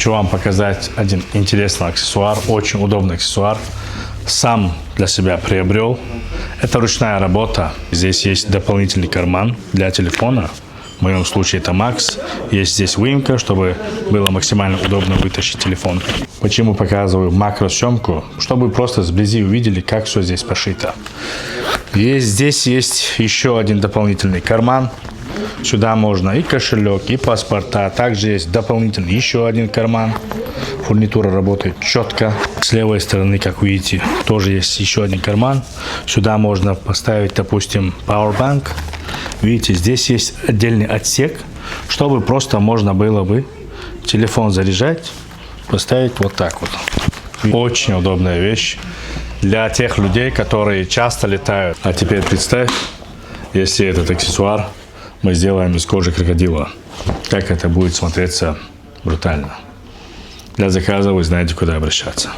Хочу вам показать один интересный аксессуар, очень удобный аксессуар. Сам для себя приобрел. Это ручная работа. Здесь есть дополнительный карман для телефона. В моем случае это Max. Есть здесь выемка, чтобы было максимально удобно вытащить телефон. Почему показываю макросъемку? Чтобы просто сблизи увидели, как все здесь пошито. Здесь есть еще один дополнительный карман. Сюда можно и кошелек, и паспорта. Также есть дополнительный еще один карман. Фурнитура работает четко. С левой стороны, как видите, тоже есть еще один карман. Сюда можно поставить, допустим, powerbank. Видите, здесь есть отдельный отсек, чтобы просто можно было бы телефон заряжать, поставить вот так вот. Очень удобная вещь для тех людей, которые часто летают. А теперь представь, если этот аксессуар мы сделаем из кожи крокодила. Как это будет смотреться брутально. Для заказа вы знаете, куда обращаться.